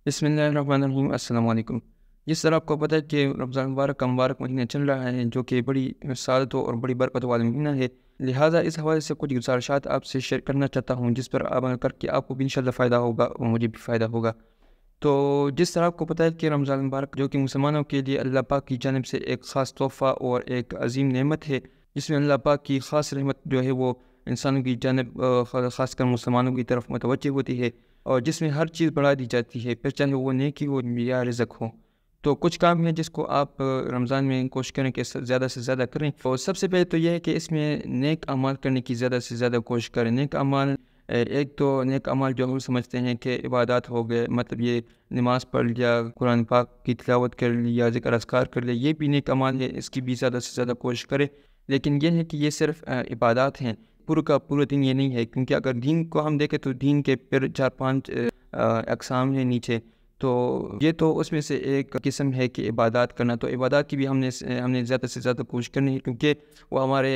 بسم اللہ الرحمن الرحیم۔ السلام علیکم۔ جس طرح آپ کو پتہ ہے کہ رمضان مبارک کا مبارک مہینہ چل رہا ہے، جو کہ بڑی سعادتوں اور بڑی برکت والا مہینہ ہے، لہٰذا اس حوالے سے کچھ گزارشات آپ سے شیئر کرنا چاہتا ہوں، جس پر عمل کر کے آپ کو بھی انشاءاللہ فائدہ ہوگا اور مجھے بھی فائدہ ہوگا۔ تو جس طرح آپ کو پتہ ہے کہ رمضان مبارک جو کہ مسلمانوں کے لیے اللہ پاک کی جانب سے ایک خاص تحفہ اور ایک عظیم نعمت ہے، جس میں اللہ پاک کی خاص رحمت جو ہے وہ انسانوں کی جانب خاص کر مسلمانوں کی طرف متوجہ ہوتی ہے، اور جس میں ہر چیز بڑھا دی جاتی ہے، پھر چاہے وہ نیکی ہو یا رزق ہو۔ تو کچھ کام ہیں جس کو آپ رمضان میں کوشش کریں کہ زیادہ سے زیادہ کریں، اور سب سے پہلے تو یہ ہے کہ اس میں نیک اعمال کرنے کی زیادہ سے زیادہ کوشش کریں۔ نیک اعمال، ایک تو نیک اعمال جو ہم سمجھتے ہیں کہ عبادات ہو گئے، مطلب یہ نماز پڑھ لیا، قرآن پاک کی تلاوت کر لی یا ذکر اذکار کر لیا، یہ بھی نیک اعمال ہے، اس کی بھی زیادہ سے زیادہ کوشش کرے۔ لیکن یہ ہے کہ یہ صرف عبادات ہیں، پورا کا پورا دن یہ نہیں ہے، کیونکہ اگر دین کو ہم دیکھیں تو دین کے پھر 4-5 اقسام ہیں نیچے، تو یہ تو اس میں سے ایک قسم ہے کہ عبادات کرنا۔ تو عبادات کی بھی ہم نے زیادہ سے زیادہ کوشش کرنی ہے، کیونکہ وہ ہمارے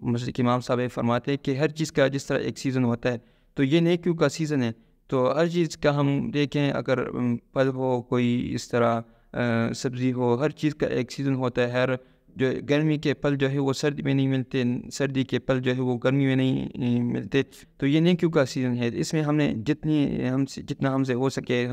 مسجد کے امام صاحب فرماتے ہیں کہ ہر چیز کا جس طرح ایک سیزن ہوتا ہے، تو یہ نیکیوں کا سیزن ہے۔ تو ہر چیز کا ہم دیکھیں، اگر پھل ہو، کوئی اس طرح سبزی ہو، ہر چیز کا ایک سیزن ہوتا ہے۔ ہر جو گرمی کے پھل جو ہے وہ سردی میں نہیں ملتے، سردی کے پھل جو ہے وہ گرمی میں نہیں ملتے۔ تو یہ نیکیوں کا سیزن ہے، اس میں ہم نے جتنا ہم سے ہو سکے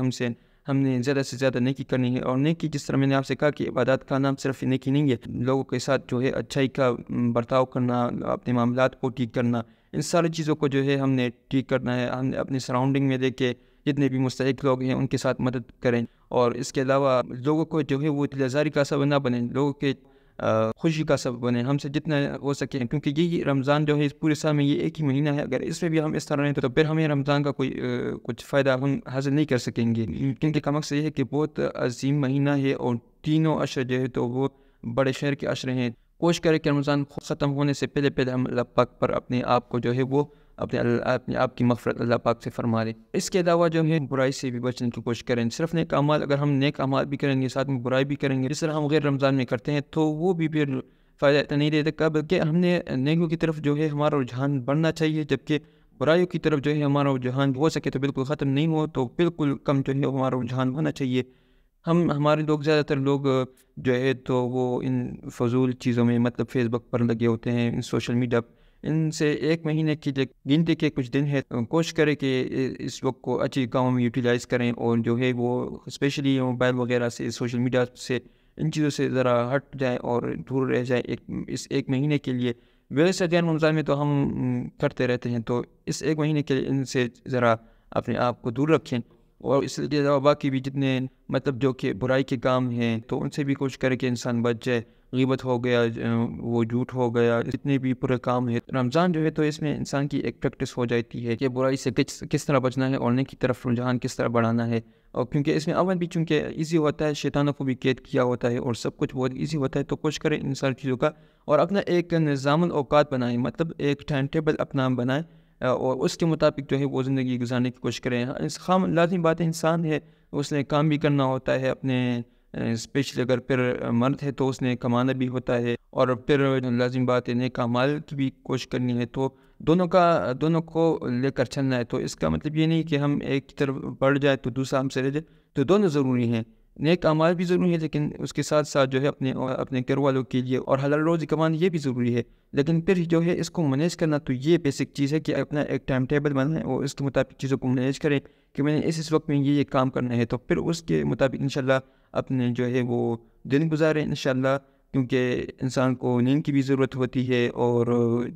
ہم نے زیادہ سے زیادہ نیکی کرنی ہے۔ اور نیکی، جس طرح میں نے آپ سے کہا کہ عبادات کا نام صرف نیکی نہیں ہے، لوگوں کے ساتھ جو ہے اچھائی کا برتاؤ کرنا، اپنے معاملات کو ٹھیک کرنا، ان ساری چیزوں کو جو ہے ہم نے ٹھیک کرنا ہے۔ ہم نے اپنی سراؤنڈنگ میں دیکھ کے جتنے بھی مستحق لوگ ہیں ان کے ساتھ مدد کریں، اور اس کے علاوہ لوگوں کو جو ہے وہ دل آزاری کا سبب نہ بنیں، لوگوں کے خوشی کا سبب بنے، ہم سے جتنا ہو سکے، کیونکہ یہ رمضان جو ہے اس پورے سال میں یہ ایک ہی مہینہ ہے۔ اگر اس میں بھی ہم اس طرح رہیں تو پھر ہمیں رمضان کا کوئی کچھ فائدہ ہم حاصل نہیں کر سکیں گے، کیونکہ کا مقصد یہ ہے کہ بہت عظیم مہینہ ہے، اور تینوں عشر جو ہے تو وہ بڑے شہر کے عشر ہیں۔ کوشش کریں کہ رمضان ختم ہونے سے پہلے ہم اللہ پاک پر اپنے آپ کو جو ہے وہ اپنے آپ کی مغفرت اللہ پاک سے فرما لیں۔ اس کے علاوہ جو ہے برائی سے بھی بچنے کی کوشش کریں۔ صرف نیک اعمال، اگر ہم نیک اعمال بھی کریں گے ساتھ میں برائی بھی کریں گے، جس طرح ہم غیر رمضان میں کرتے ہیں، تو وہ بھی پھر فائدہ نہیں دیتا، بلکہ ہم نے نیکیوں کی طرف جو ہے ہمارا رجحان بڑھنا چاہیے، جبکہ برائیوں کی طرف جو ہے ہمارا رجحان ہو سکے تو بالکل ختم نہیں ہو تو بالکل کم جو ہے ہمارا رجحان ہونا چاہیے۔ ہمارے لوگ، زیادہ تر لوگ جو ہے تو وہ ان فضول چیزوں میں، مطلب فیس بک پر لگے ہوتے ہیں، ان سوشل میڈیا، ان سے ایک مہینے کی گنتی کے کچھ دن ہے، کوشش کریں کہ اس وقت کو اچھی کاموں میں یوٹیلائز کریں، اور جو ہے وہ اسپیشلی موبائل وغیرہ سے، سوشل میڈیا سے، ان چیزوں سے ذرا ہٹ جائیں اور دور رہ جائیں اس ایک مہینے کے لیے۔ ویسے دین رمضان میں تو ہم کرتے رہتے ہیں، تو اس ایک مہینے کے لیے ان سے ذرا اپنے آپ کو دور رکھیں۔ اور اس کے علاوہ باقی بھی جتنے مطلب جو کہ برائی کے کام ہیں تو ان سے بھی کوشش کرے کہ انسان بچ جائے۔ غیبت ہو گیا، وہ جھوٹ ہو گیا، جتنے بھی برے کام ہیں، رمضان جو ہے تو اس میں انسان کی ایک پریکٹس ہو جاتی ہے کہ برائی سے کس طرح بچنا ہے اور نیکی کی طرف رجحان کس طرح بڑھانا ہے۔ اور کیونکہ اس میں عمل بھی چونکہ ایزی ہوتا ہے، شیطانوں کو بھی قید کیا ہوتا ہے، اور سب کچھ بہت ایزی ہوتا ہے، تو کوشش کریں ان ساری چیزوں کا، اور اپنا ایک نظام الاوقات بنائیں، مطلب ایک ٹائم ٹیبل اپنا بنائیں، اور اس کے مطابق جو ہے وہ زندگی گزارنے کی کوشش کریں۔ لازمی بات ہے، انسان ہے، اس نے کام بھی کرنا ہوتا ہے اپنے، اسپیشلی اگر پھر مرد ہے تو اس نے کمانا بھی ہوتا ہے، اور پھر لازم بات ہے نیک اعمال کی بھی کوشش کرنی ہے، تو دونوں کو لے کر چلنا ہے۔ تو اس کا مطلب یہ نہیں کہ ہم ایک کی طرف بڑھ جائے تو دوسرا ہم سے رہ جائے، تو دونوں ضروری ہیں، نیک اعمال بھی ضروری ہے، لیکن اس کے ساتھ ساتھ جو ہے اپنے گھر والوں کے لیے اور حلال روزی کمانا یہ بھی ضروری ہے۔ لیکن پھر جو ہے اس کو مینیج کرنا، تو یہ بیسک چیز ہے کہ اپنا ایک ٹائم ٹیبل بنائیں اور اس کے مطابق چیزوں کو مینیج کریں کہ میں نے اس وقت میں یہ کام کرنا ہے، تو پھر اس کے مطابق انشاءاللہ اپنے جو ہے وہ دن گزاریں انشاءاللہ، کیونکہ انسان کو نیند کی بھی ضرورت ہوتی ہے، اور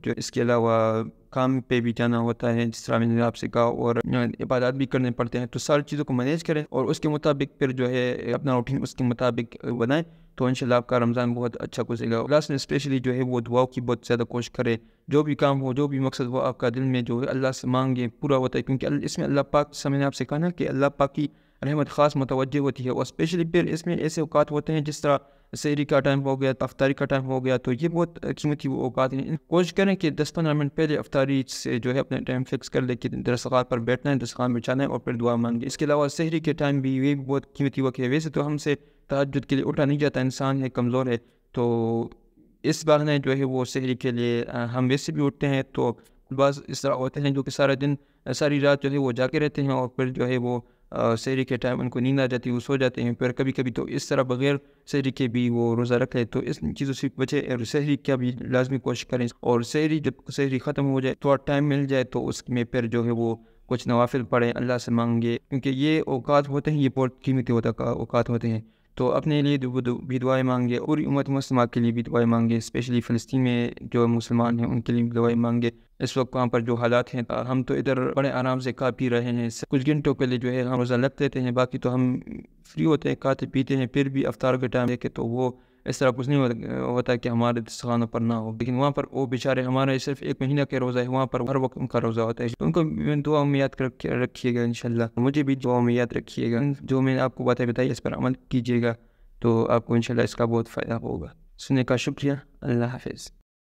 جو اس کے علاوہ کام پہ بھی جانا ہوتا ہے، جس طرح میں نے آپ سے کہا، اور عبادات بھی کرنے پڑتے ہیں، تو ساری چیزوں کو مینیج کریں اور اس کے مطابق پھر جو ہے اپنا روٹین اس کے مطابق بنائیں، تو انشاءاللہ آپ کا رمضان بہت اچھا گزرے گا۔ لاسٹ میں اسپیشلی جو ہے وہ دعاؤں کی بہت زیادہ کوشش کرے، جو بھی کام ہو، جو بھی مقصد ہو آپ کا دل میں جو ہے اللہ سے مانگے، پورا ہوتا ہے، کیونکہ اس میں اللہ پاک سے میں نے آپ سے کہا نا کہ اللہ پاک کی رحمت خاص متوجہ ہوتی ہے، اور اسپیشلی پھر اس میں ایسے اوقات ہوتے ہیں جس طرح سحری کا ٹائم ہو گیا، افطاری کا ٹائم ہو گیا، تو یہ بہت قیمتی اوقات ہیں۔ کوشش کریں کہ 10-15 منٹ پہلے افطاری سے جو ہے اپنا ٹائم فکس کر لے کہ دسترخوان پر بیٹھنا ہے، دسترخوان بچھانا ہے اور پھر دعا مانگے۔ اس کے علاوہ سحری کے ٹائم بھی یہ بہت قیمتی وقت ہے، ویسے تو ہم سے تہجد کے لیے اٹھا نہیں جاتا، انسان ہے، کمزور ہے، تو اس بہانے جو ہے وہ سحری کے لیے ہم ویسے بھی اٹھتے ہیں، تو بعض اس طرح ہوتے ہیں جو کہ سارا دن، ساری رات جو ہے وہ جاگے رہتے ہیں، اور پھر جو ہے وہ سحری کے ٹائم ان کو نیند آ جاتی ہے، وہ سو جاتے ہیں، پھر کبھی کبھی تو اس طرح بغیر سحری کے بھی وہ روزہ رکھ لے، تو اس چیزوں سے بچے اور سحری کا بھی لازمی کوشش کریں، اور سحری جب سحری ختم ہو جائے تھوڑا ٹائم مل جائے تو اس میں پھر جو ہے وہ کچھ نوافل پڑھیں، اللہ سے مانگے، کیونکہ یہ اوقات ہوتے ہیں، یہ بہت قیمتی اوقات ہوتے ہیں، تو اپنے لیے بھی دعائیں مانگے، پوری امت مسلمہ کے لیے بھی دعائیں مانگے، اسپیشلی فلسطین میں جو مسلمان ہیں ان کے لیے بھی دعائیں مانگے۔ اس وقت وہاں پر جو حالات ہیں، ہم تو ادھر بڑے آرام سے کھا پی رہے ہیں، کچھ گھنٹوں کے لیے جو ہے ہم روزہ رکھ لیتے ہیں، باقی تو ہم فری ہوتے ہیں، کھاتے پیتے ہیں، پھر بھی افطار کے ٹائم دیکھے تو وہ اس طرح کچھ نہیں ہوتا کہ ہمارے دسترخوانوں پر نہ ہو، لیکن وہاں پر وہ بیچارے ہمارے صرف ایک مہینہ کے روزہ ہے، وہاں پر ہر وقت ان کا روزہ ہوتا ہے، تو ان کو دعا میں یاد رکھیے گا انشاءاللہ، مجھے بھی دعا میں یاد رکھیے گا، جو میں نے آپ کو باتیں بتائی اس پر عمل کیجیے گا، تو آپ کو انشاءاللہ اس کا بہت فائدہ ہوگا۔ سننے کا شکریہ، اللہ حافظ۔